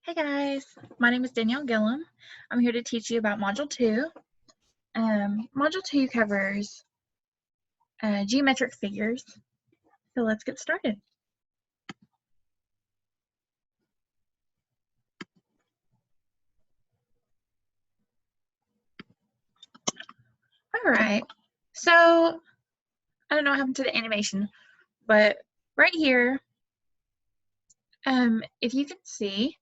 Hey guys, my name is Danielle Gillham. I'm here to teach you about Module 2. Module 2 covers geometric figures, so let's get started. Alright, so I don't know what happened to the animation, but right here, if you can see,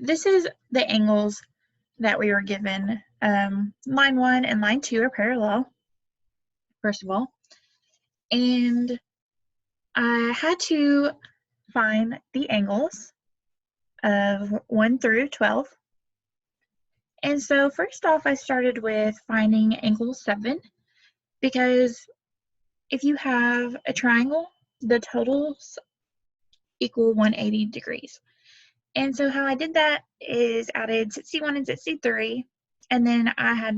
this is the angles that we were given. Line 1 and line 2 are parallel, first of all, and I had to find the angles of 1 through 12. And so first off, I started with finding angle 7, because if you have a triangle, the totals equal 180 degrees. And so how I did that is added 61 and 63, and then I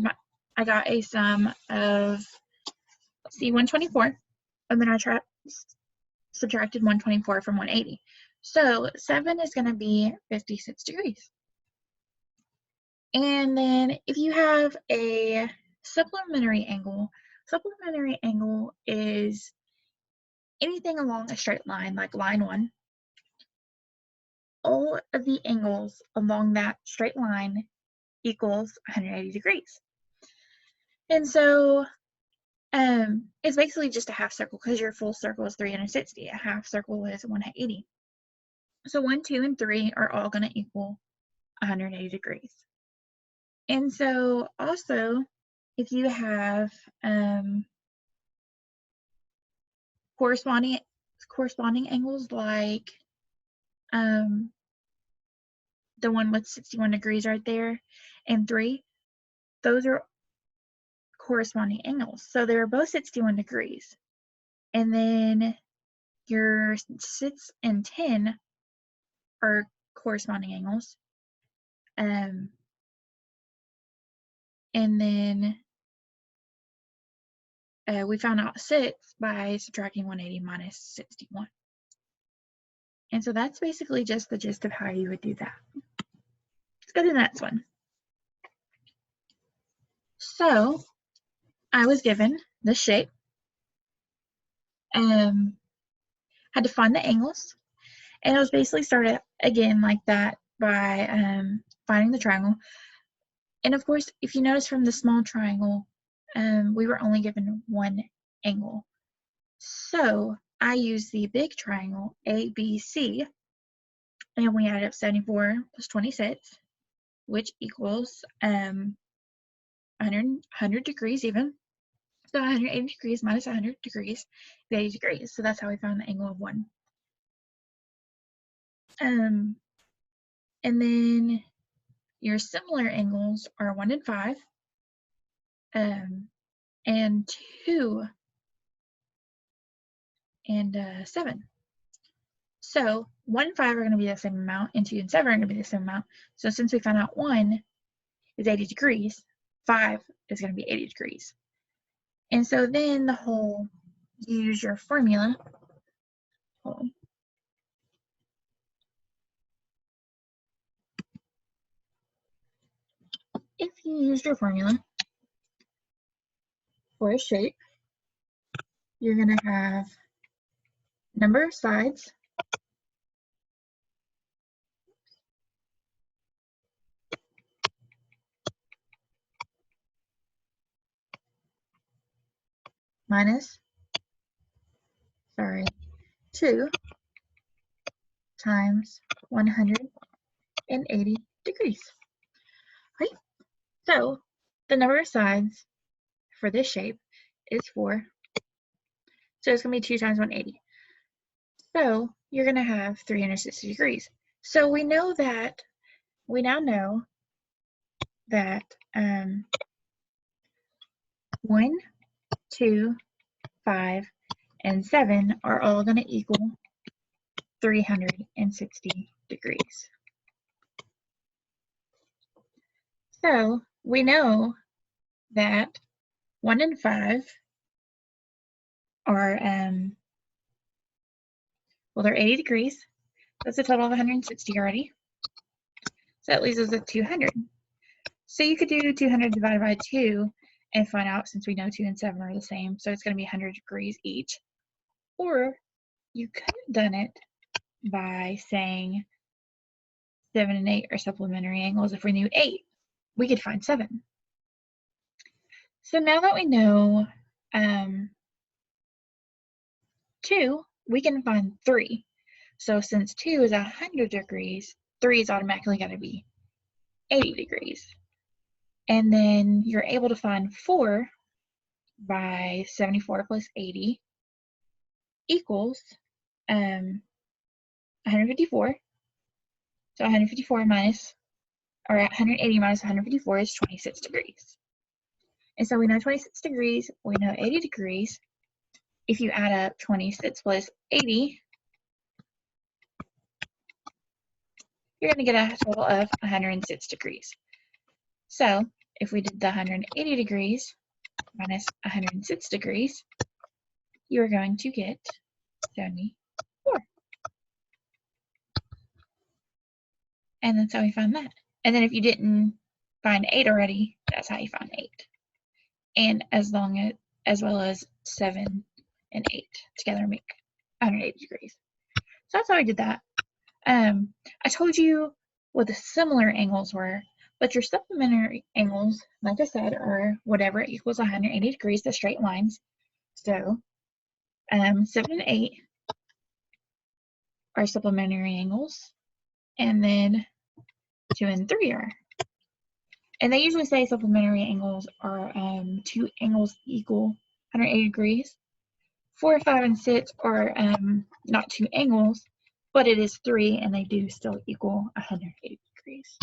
got a sum of, let's see, 124, and then I subtracted 124 from 180. So 7 is going to be 56 degrees. And then if you have a supplementary angle is anything along a straight line, like line 1. All of the angles along that straight line equals 180 degrees. And so it's basically just a half circle, because your full circle is 360. A half circle is 180. So 1, 2, and 3 are all going to equal 180 degrees. And so also, if you have corresponding angles, like the one with 61 degrees right there and 3, those are corresponding angles. So they're both 61 degrees. And then your 6 and 10 are corresponding angles. And then we found out 6 by subtracting 180 minus 61. And so that's basically just the gist of how you would do that. Let's go to the next one. So I was given this shape. Had to find the angles, and it was basically started again like that by finding the triangle. And of course, if you notice from the small triangle, we were only given one angle. So I used the big triangle ABC, and we added up 74 plus 26, which equals 100 degrees even. So 180 degrees minus 100 degrees is 80 degrees. So that's how we found the angle of 1. And then your similar angles are 1 and 5, and 2 and 7. So 1 and 5 are going to be the same amount, and 2 and 7 are going to be the same amount. So since we found out 1 is 80 degrees, 5 is going to be 80 degrees. And so then the whole, use your formula. Hold on. If you use your formula for a shape, you're going to have number of sides minus 2 times 180 degrees. Right? So the number of sides for this shape is 4. So it's going to be 2 times 180. So you're going to have 360 degrees. So we now know that 1, 2, 5, and 7 are all going to equal 360 degrees. So we know that 1 and 5 are Well, they're 80 degrees. That's a total of 160 already. So that leaves us with 200. So you could do 200 divided by 2 and find out, since we know 2 and 7 are the same, so it's going to be 100 degrees each. Or you could have done it by saying 7 and 8 are supplementary angles. If we knew 8, we could find 7. So now that we know 2, we can find 3. So since 2 is 100 degrees, 3 is automatically going to be 80 degrees. And then you're able to find 4 by 74 plus 80 equals 154. So 154 minus, or 180 minus 154 is 26 degrees. And so we know 26 degrees, we know 80 degrees. If you add up 26 plus 80, you're going to get a total of 106 degrees. So if we did the 180 degrees minus 106 degrees, you are going to get 74. And that's how we find that. And then if you didn't find 8 already, that's how you find 8. And as well as 7 and 8 together make 180 degrees. So that's how I did that. I told you what the similar angles were, but your supplementary angles, like I said, are whatever equals 180 degrees, the straight lines. So 7 and 8 are supplementary angles, and then 2 and 3 are. And they usually say supplementary angles are 2 angles equal 180 degrees. 4, 5, and 6 are not 2 angles, but it is 3, and they do still equal 180 degrees.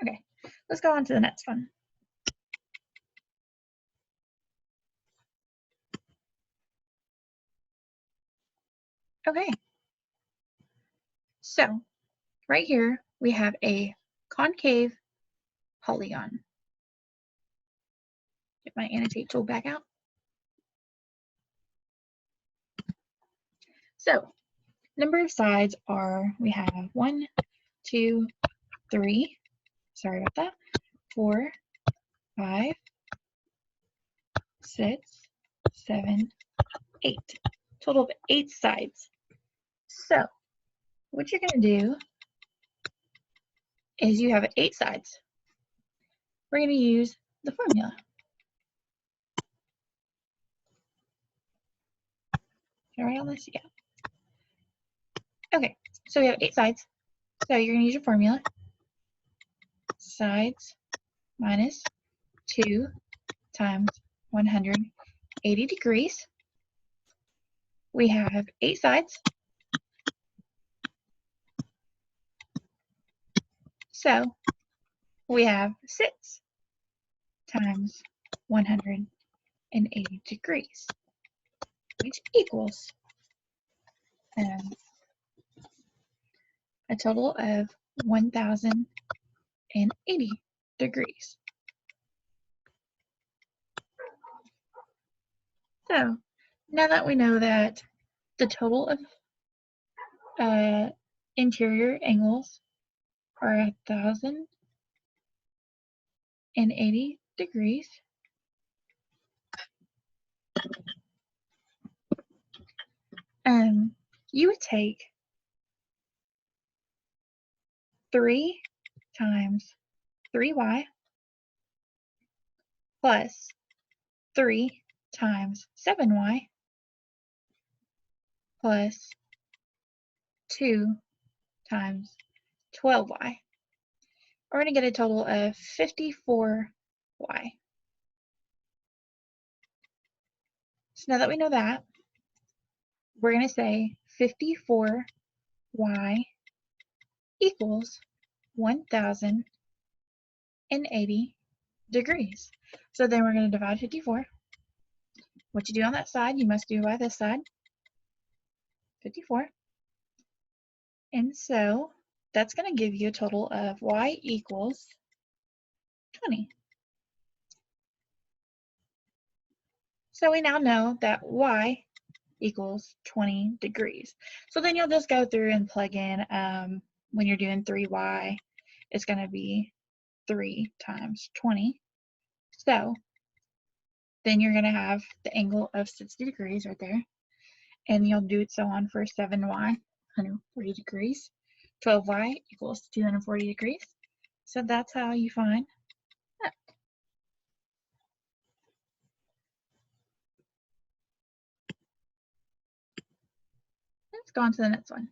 Okay, let's go on to the next one. Okay, so right here we have a concave polygon. Get my annotate tool back out. So number of sides are, we have 1, 2, 3, sorry about that, 4, 5, 6, 7, 8. Total of 8 sides. So what you're going to do is you have 8 sides. We're going to use the formula. Can I write all this? Yeah. Okay, so we have 8 sides. So you're going to use your formula. Sides minus 2 times 180 degrees. We have 8 sides. So we have 6 times 180 degrees, which equals a total of 1,080 degrees. So now that we know that the total of interior angles are 1,080 degrees, you would take 3 times 3y plus 3 times 7y plus 2 times 12y. We're going to get a total of 54y. So now that we know that, we're going to say 54y equals 1,080 degrees. So then we're going to divide 54. What you do on that side, you must do by this side. 54. And so that's going to give you a total of y equals 20. So we now know that y equals 20 degrees. So then you'll just go through and plug in, when you're doing 3y, it's going to be 3 times 20. So then you're going to have the angle of 60 degrees right there. And you'll do it so on for 7y, 140 degrees. 12y equals 240 degrees. So that's how you find that. Let's go on to the next one.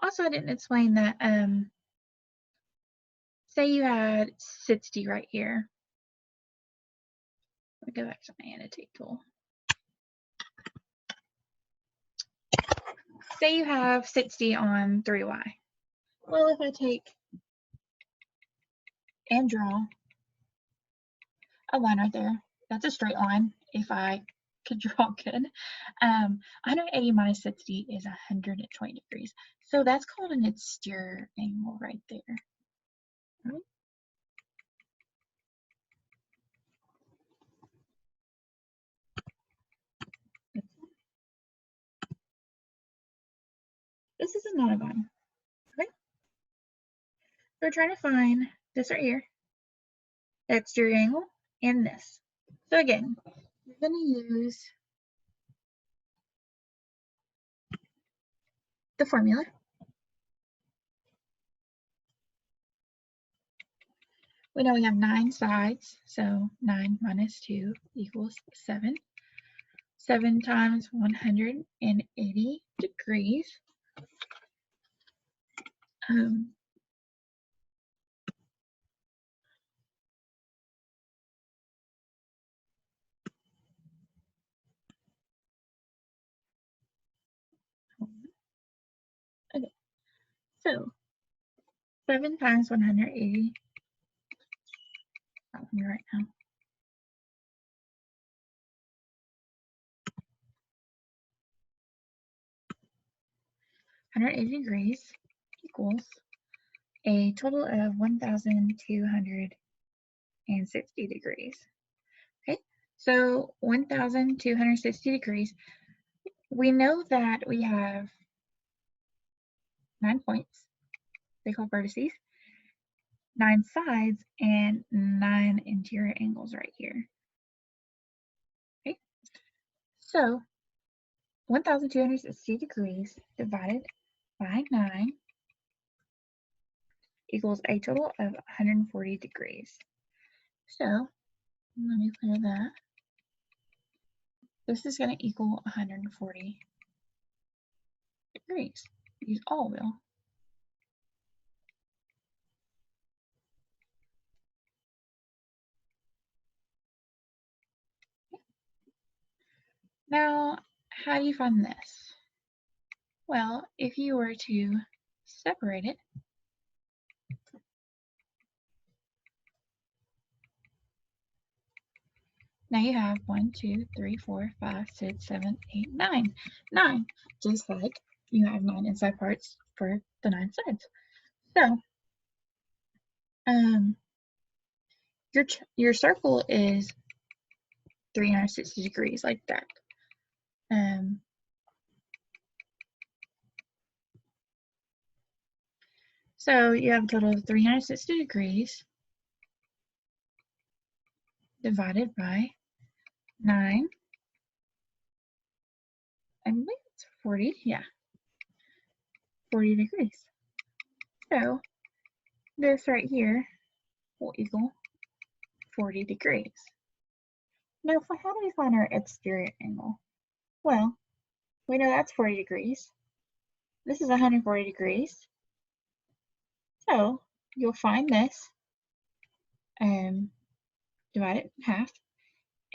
Also, I didn't explain that, say you had 60 right here. Let me go back to my annotate tool. Say you have 60 on 3y. Well, if I take and draw a line right there, that's a straight line if I could draw good. 180 minus 60 is 120 degrees. So that's called an exterior angle right there. Right? This is a nonagon. Okay? So we're trying to find this right here, the exterior angle, and this. So again, we're going to use the formula. We know we have 9 sides, so 9 minus 2 equals 7. 7 times 180 degrees. Okay, so 7 times 180, I'll me right now. 180 degrees equals a total of 1,260 degrees. Okay, so 1,260 degrees. We know that we have 9 points, they call vertices, 9 sides, and 9 interior angles right here. Okay, so 1,260 degrees divided by 9 equals a total of 140 degrees. So let me clear that. This is going to equal 140 degrees. Use all wheel. Now, how do you find this? Well, if you were to separate it, now you have 1, 2, 3, 4, 5, 6, 7, 8, 9. 9, just like you have 9 inside parts for the 9 sides. So, your circle is 360 degrees like that. So you have a total of 360 degrees divided by 9. I believe it's 40, yeah, 40 degrees. So this right here will equal 40 degrees. Now, how do we find our exterior angle? Well, we know that's 40 degrees. This is 140 degrees. So you'll find this, divide it in half,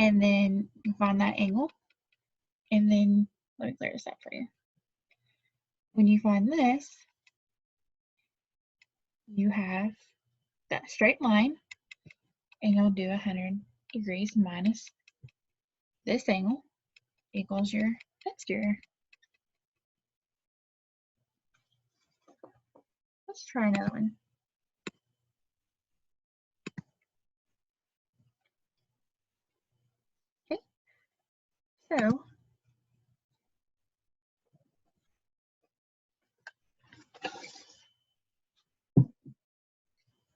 and then you find that angle, and then let me clear this up for you. When you find this, you have that straight line, and you'll do 100 degrees minus this angle equals your exterior. Let's try another one. So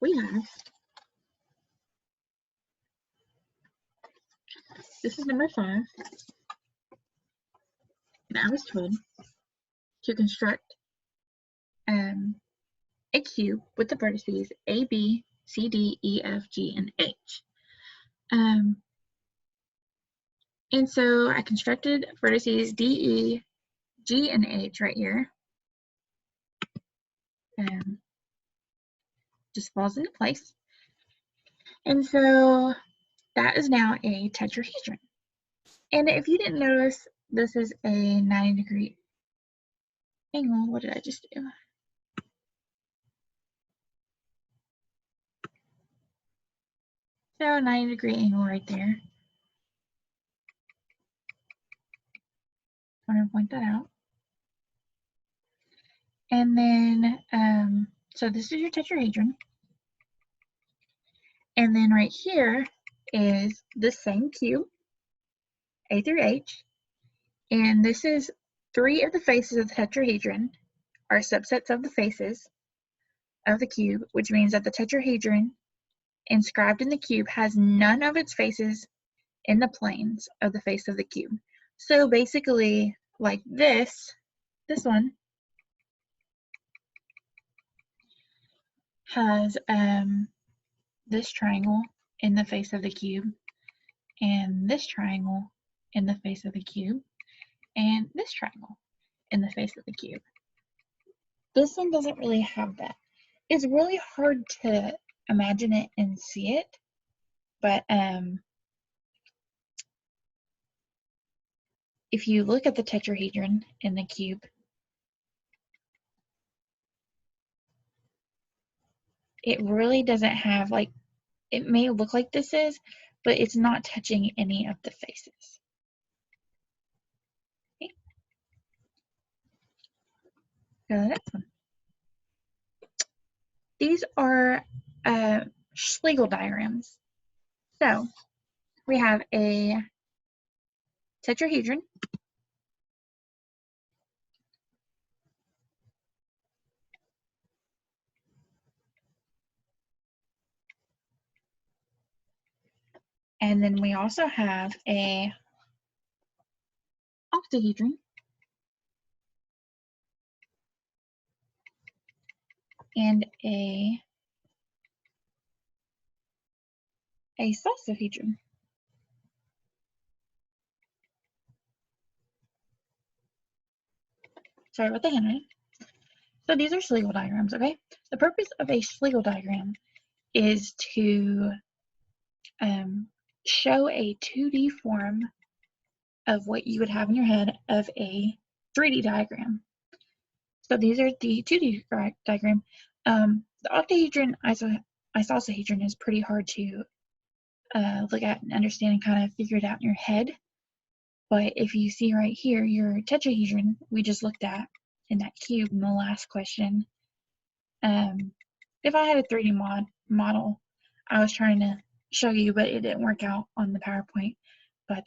we have, this is number 5, and I was told to construct a cube with the vertices A, B, C, D, E, F, G, and H. And so I constructed vertices D, E, G, and H right here. Just falls into place. And so that is now a tetrahedron. And if you didn't notice, this is a 90-degree angle. What did I just do? So 90-degree angle right there. I want to point that out. And then, so this is your tetrahedron. And then right here is the same cube, A through H. And this is 3 of the faces of the tetrahedron are subsets of the faces of the cube, which means that the tetrahedron inscribed in the cube has none of its faces in the planes of the face of the cube. So basically, like this one has this triangle in the face of the cube, and this triangle in the face of the cube, and this triangle in the face of the cube. This one doesn't really have that. It's really hard to imagine it and see it, but if you look at the tetrahedron in the cube, it really doesn't have, like, it may look like this is, but it's not touching any of the faces. Okay. Go to the next one. These are Schlegel diagrams. So we have a tetrahedron, and then we also have a octahedron, and a salsahedron. Sorry about the handwriting. So these are Schlegel diagrams, okay? The purpose of a Schlegel diagram is to show a 2D form of what you would have in your head of a 3D diagram. So these are the 2D diagram. The octahedron isosahedron is pretty hard to look at and understand and kind of figure it out in your head. But if you see right here, your tetrahedron we just looked at in that cube in the last question. If I had a 3D model, I was trying to show you, but it didn't work out on the PowerPoint. But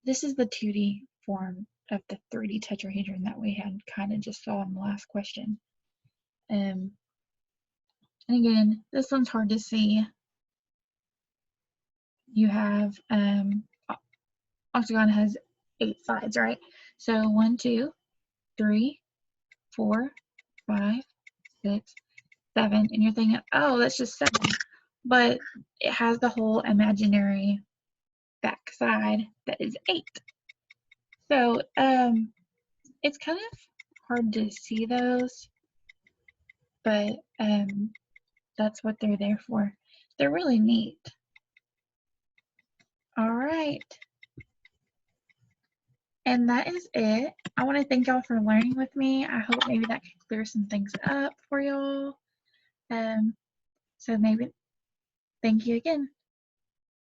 this is the 2D form of the 3D tetrahedron that we had kind of just saw in the last question. And again, this one's hard to see. You have octagon has 8 sides, right? So 1, 2, 3, 4, 5, 6, 7, and you're thinking, oh, that's just 7, but it has the whole imaginary back side that is 8. So it's kind of hard to see those, but that's what they're there for. They're really neat. All right. And that is it. I want to thank y'all for learning with me. I hope maybe that can clear some things up for y'all. So maybe thank you again.